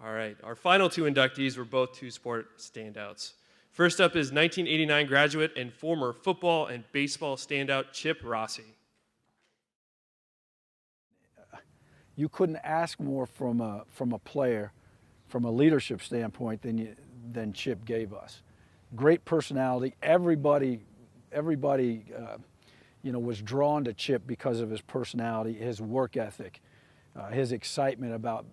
All right, our final two inductees were both two-sport standouts. First up is 1989 graduate and former football and baseball standout Chip Rossi. You couldn't ask more from a player, from a leadership standpoint, than Chip gave us. Great personality. Everybody, was drawn to Chip because of his personality, his work ethic, his excitement about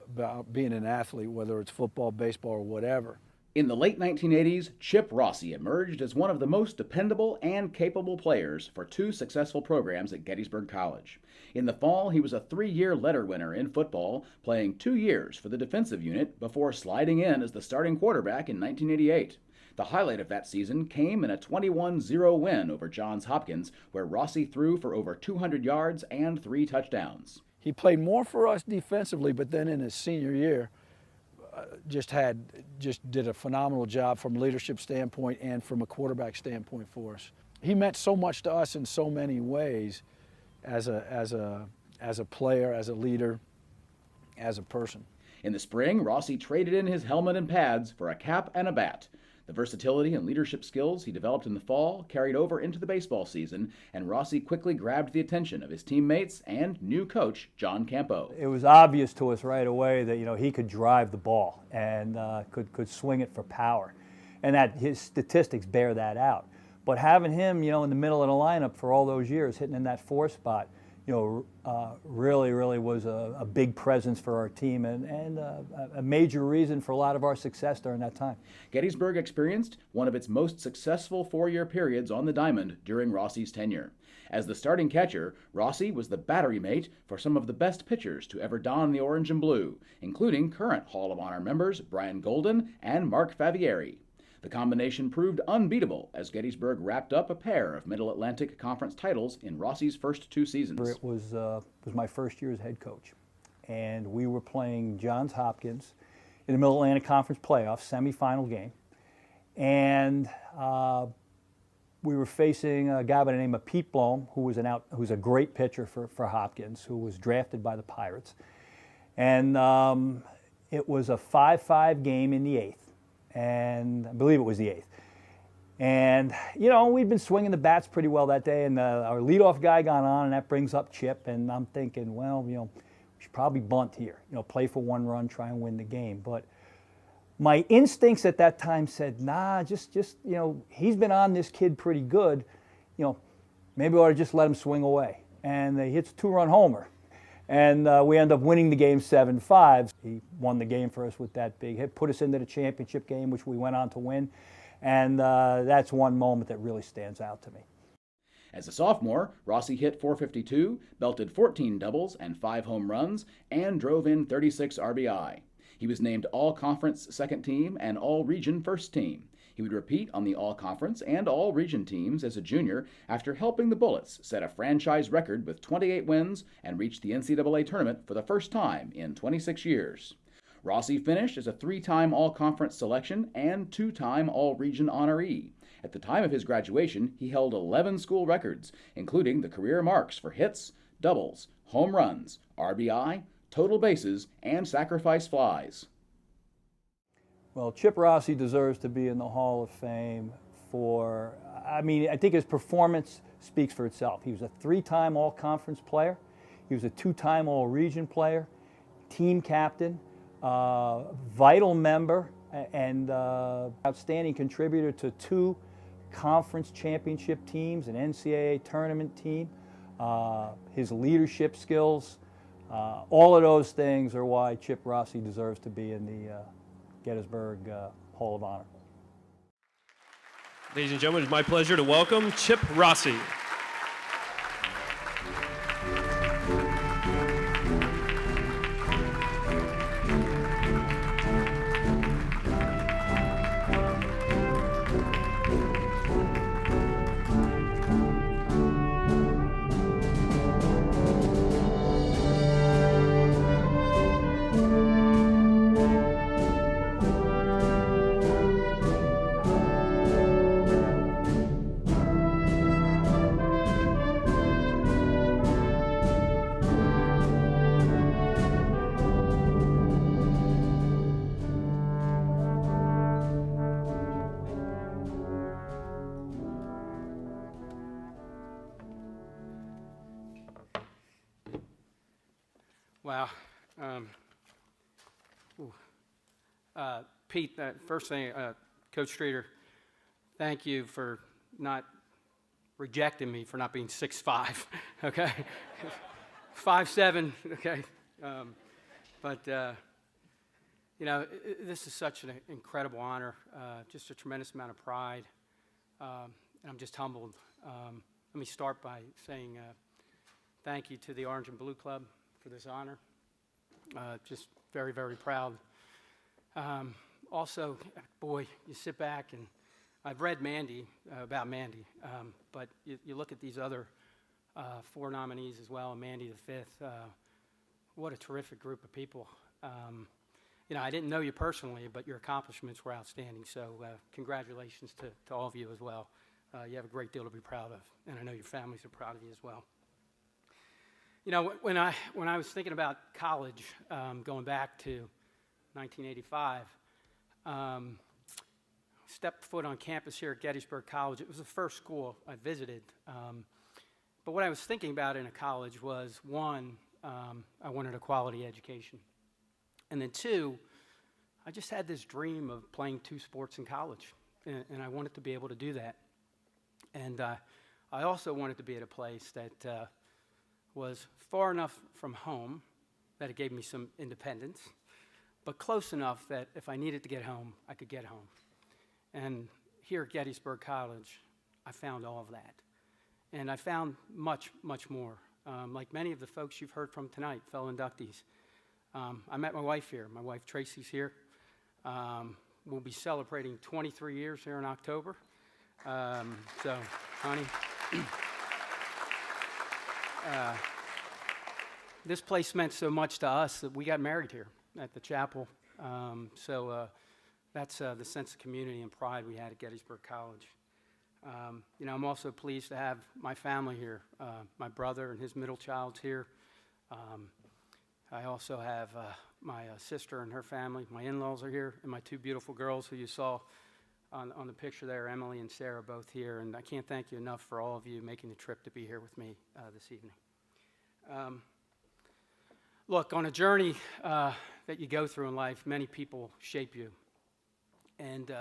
being an athlete, whether it's football, baseball, or whatever. In the late 1980s, Chip Rossi emerged as one of the most dependable and capable players for two successful programs at Gettysburg College. In the fall, he was a 3-year letter winner in football, playing 2 years for the defensive unit before sliding in as the starting quarterback in 1988. The highlight of that season came in a 21-0 win over Johns Hopkins, where Rossi threw for over 200 yards and 3 touchdowns. He played more for us defensively, but then in his senior year, just did a phenomenal job from a leadership standpoint and from a quarterback standpoint for us. He meant so much to us in so many ways, as a player, as a leader, as a person. In the spring, Rossi traded in his helmet and pads for a cap and a bat. The versatility and leadership skills he developed in the fall carried over into the baseball season, and Rossi quickly grabbed the attention of his teammates and new coach, John Campo. It was obvious to us right away that he could drive the ball and could swing it for power, and that his statistics bear that out. But having him, in the middle of the lineup for all those years, hitting in that 4 spot, really was a big presence for our team and a major reason for a lot of our success during that time. Gettysburg experienced one of its most successful 4-year periods on the diamond during Rossi's tenure. As the starting catcher, Rossi was the battery mate for some of the best pitchers to ever don the orange and blue, including current Hall of Honor members Brian Golden and Mark Favieri. The combination proved unbeatable as Gettysburg wrapped up a pair of Middle Atlantic Conference titles in Rossi's first 2 seasons. It was my first year as head coach, and we were playing Johns Hopkins in the Middle Atlantic Conference playoffs, semifinal game, and we were facing a guy by the name of Pete Blom, who's a great pitcher for Hopkins, who was drafted by the Pirates, and it was a 5-5 game in the 8th. And I believe it was the 8th. And, we'd been swinging the bats pretty well that day, and our leadoff guy got on, and that brings up Chip, and I'm thinking, well, we should probably bunt here, play for 1 run, try and win the game. But my instincts at that time said, nah, just he's been on this kid pretty good, maybe we ought to just let him swing away. And he hits a 2-run homer. And we end up winning the game 7-5. He won the game for us with that big hit, put us into the championship game, which we went on to win. And that's one moment that really stands out to me. As a sophomore, Rossi hit .452, belted 14 doubles and 5 home runs, and drove in 36 RBI. He was named All-Conference Second Team and All-Region First Team. He would repeat on the All-Conference and All-Region teams as a junior after helping the Bullets set a franchise record with 28 wins and reach the NCAA tournament for the first time in 26 years. Rossi finished as a 3-time All-Conference selection and 2-time All-Region honoree. At the time of his graduation, he held 11 school records, including the career marks for hits, doubles, home runs, RBI, total bases, and sacrifice flies. Well, Chip Rossi deserves to be in the Hall of Fame I think his performance speaks for itself. He was a 3-time All-Conference player. He was a 2-time All-Region player, team captain, vital member, and outstanding contributor to 2 conference championship teams, an NCAA tournament team. His leadership skills, all of those things are why Chip Rossi deserves to be in the Gettysburg Hall of Honor. Ladies and gentlemen, it's my pleasure to welcome Chip Rossi. Wow. Pete, first thing, Coach Streeter, thank you for not rejecting me for not being 6'5", okay? 5'7", okay? This is such an incredible honor, just a tremendous amount of pride, and I'm just humbled. Let me start by saying thank you to the Orange and Blue Club for this honor. Just very, very proud. Also, boy, you sit back and I've read about Mandy, but you look at these other 4 nominees as well, and Mandy the 5th. What a terrific group of people. I didn't know you personally, but your accomplishments were outstanding. So congratulations to all of you as well. You have a great deal to be proud of, and I know your families are proud of you as well. When I was thinking about college, going back to 1985, stepped foot on campus here at Gettysburg College. It was the first school I visited. But what I was thinking about in a college was, one, I wanted a quality education. And then 2, I just had this dream of playing 2 sports in college, and I wanted to be able to do that. And I also wanted to be at a place that was far enough from home that it gave me some independence, but close enough that if I needed to get home, I could get home. And here at Gettysburg College, I found all of that. And I found much, much more. Like many of the folks you've heard from tonight, fellow inductees. I met my wife here. My wife Tracy's here. We'll be celebrating 23 years here in October. So, honey, this place meant so much to us that we got married here at the chapel. That's the sense of community and pride we had at Gettysburg College. I'm also pleased to have my family here. My brother and his middle child's here. I also have my sister and her family. My in-laws are here, and my 2 beautiful girls who you saw on the picture there, Emily and Sarah, both here. And I can't thank you enough for all of you making the trip to be here with me this evening. Look, on a journey that you go through in life, many people shape you. And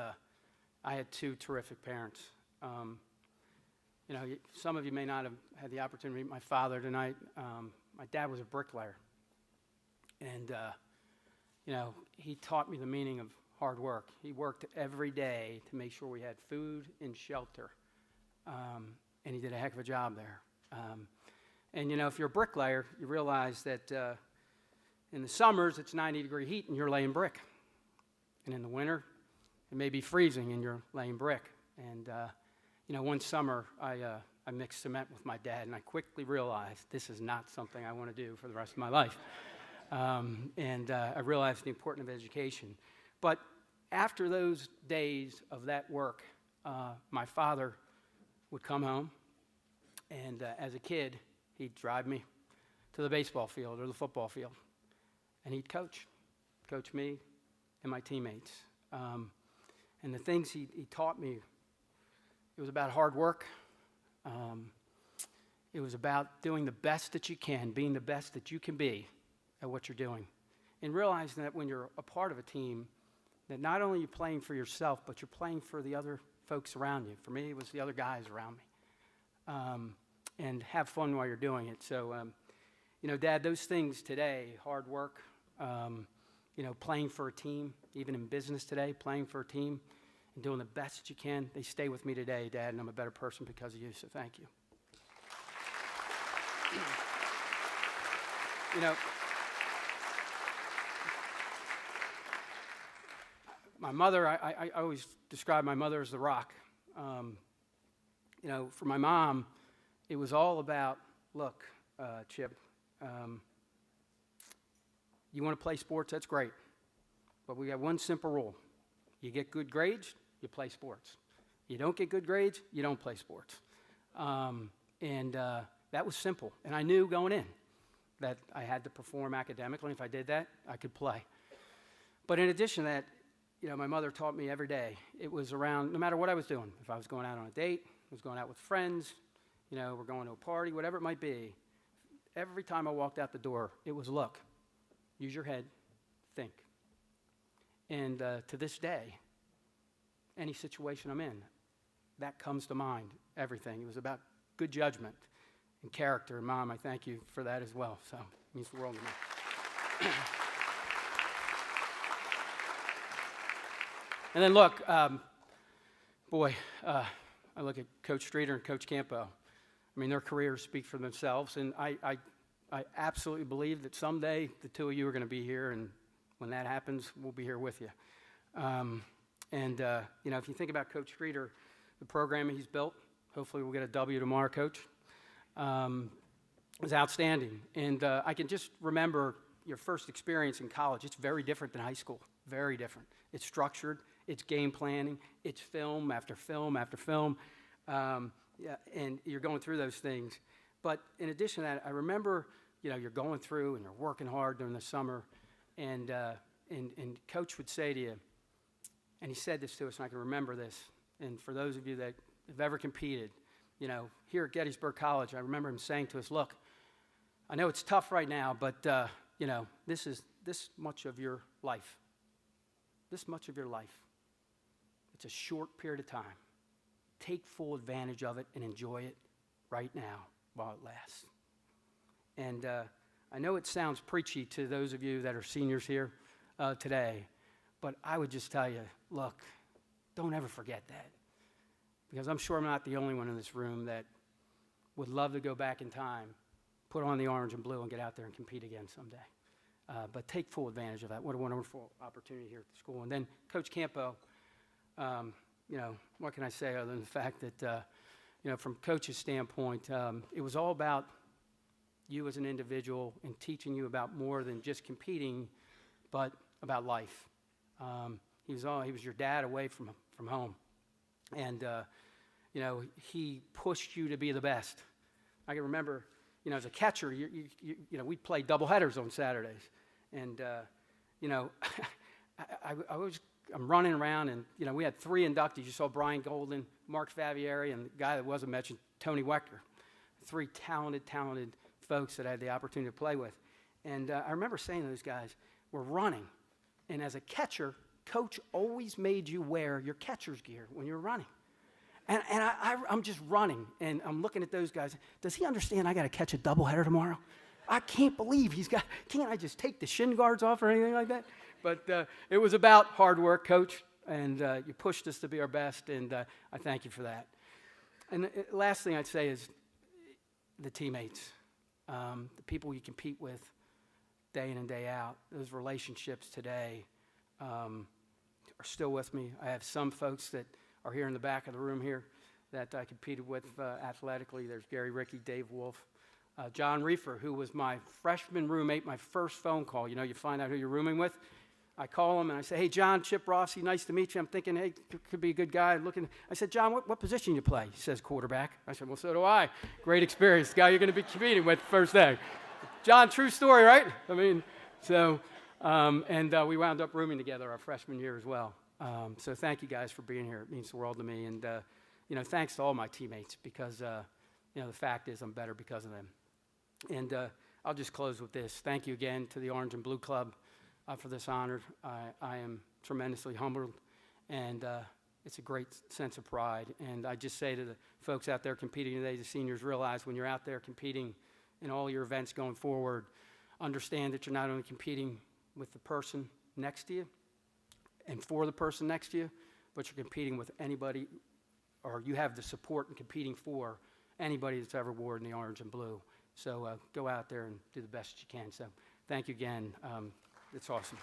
I had 2 terrific parents. Some of you may not have had the opportunity to meet my father tonight. My dad was a bricklayer. And, he taught me the meaning of hard work. He worked every day to make sure we had food and shelter. And he did a heck of a job there. And, if you're a bricklayer, you realize that in the summers, it's 90-degree heat and you're laying brick. And in the winter, it may be freezing and you're laying brick. And, one summer, I mixed cement with my dad, and I quickly realized this is not something I want to do for the rest of my life. I realized the importance of education. But after those days of that work, my father would come home, and as a kid, he'd drive me to the baseball field or the football field, and he'd coach me and my teammates. And the things he taught me, it was about hard work. It was about doing the best that you can, being the best that you can be at what you're doing. And realizing that when you're a part of a team, that not only are you playing for yourself, but you're playing for the other folks around you. For me, it was the other guys around me. And have fun while you're doing it. So, Dad, those things today, hard work, playing for a team, even in business today, playing for a team and doing the best that you can, they stay with me today, Dad, and I'm a better person because of you, so thank you. My mother, I always describe my mother as the rock. For my mom, it was all about, look, Chip, you want to play sports, that's great. But we got one simple rule. You get good grades, you play sports. You don't get good grades, you don't play sports. That was simple. And I knew going in that I had to perform academically. If I did that, I could play. But in addition to that, my mother taught me every day. It was around, no matter what I was doing, if I was going out on a date, I was going out with friends, we're going to a party, whatever it might be. Every time I walked out the door, it was, look, use your head, think. And to this day, any situation I'm in, that comes to mind, everything. It was about good judgment and character. And Mom, I thank you for that as well. So it means the world to me. And then look, I look at Coach Streeter and Coach Campo. I mean, their careers speak for themselves, and I absolutely believe that someday the two of you are going to be here, and when that happens, we'll be here with you. If you think about Coach Streeter, the program he's built, hopefully we'll get a W tomorrow, Coach, is outstanding. And I can just remember your first experience in college. It's very different than high school, very different. It's structured, it's game planning, it's film after film after film, and you're going through those things. But in addition to that, I remember, you're going through and you're working hard during the summer, and Coach would say to you, and he said this to us, and I can remember this, and for those of you that have ever competed, here at Gettysburg College, I remember him saying to us, look, I know it's tough right now, but, this is this much of your life. This much of your life. It's a short period of time. Take full advantage of it and enjoy it right now while it lasts. And I know it sounds preachy to those of you that are seniors here today, but I would just tell you, look, don't ever forget that. Because I'm sure I'm not the only one in this room that would love to go back in time, put on the orange and blue, and get out there and compete again someday. But take full advantage of that. What a wonderful opportunity here at the school. And then Coach Campo, what can I say other than the fact that, from Coach's standpoint, it was all about you as an individual and teaching you about more than just competing, but about life. He was your dad away from home. And, he pushed you to be the best. I can remember, as a catcher, we'd play doubleheaders on Saturdays. And, I'm running around, and, we had 3 inductees. You saw Brian Golden, Mark Favieri, and the guy that wasn't mentioned, Tony Wechter. 3 talented folks that I had the opportunity to play with. And I remember saying to those guys, we're running. And as a catcher, Coach always made you wear your catcher's gear when you're running. And I'm just running, and I'm looking at those guys. Does he understand I got to catch a doubleheader tomorrow? I can't believe can't I just take the shin guards off or anything like that? But it was about hard work, Coach, and you pushed us to be our best, and I thank you for that. And the last thing I'd say is the teammates, the people you compete with day in and day out, those relationships today are still with me. I have some folks that are here in the back of the room here that I competed with athletically. There's Gary Rickey, Dave Wolf, John Reefer, who was my freshman roommate, my first phone call. You find out who you're rooming with. I call him and I say, hey, John, Chip Rossi, nice to meet you. I'm thinking, hey, could be a good guy. I said, John, what position you play? He says, quarterback. I said, well, so do I. Great experience. The guy you're going to be competing with first day. John, true story, right? We wound up rooming together our freshman year as well. So thank you guys for being here. It means the world to me. And, thanks to all my teammates because, the fact is I'm better because of them. And I'll just close with this. Thank you again to the Orange and Blue Club for this honor. I am tremendously humbled, and it's a great sense of pride. And I just say to the folks out there competing today, the seniors, realize when you're out there competing in all your events going forward, understand that you're not only competing with the person next to you and for the person next to you, but you're competing with anybody, or you have the support and competing for anybody that's ever worn the orange and blue. So go out there and do the best you can. So thank you again. It's awesome.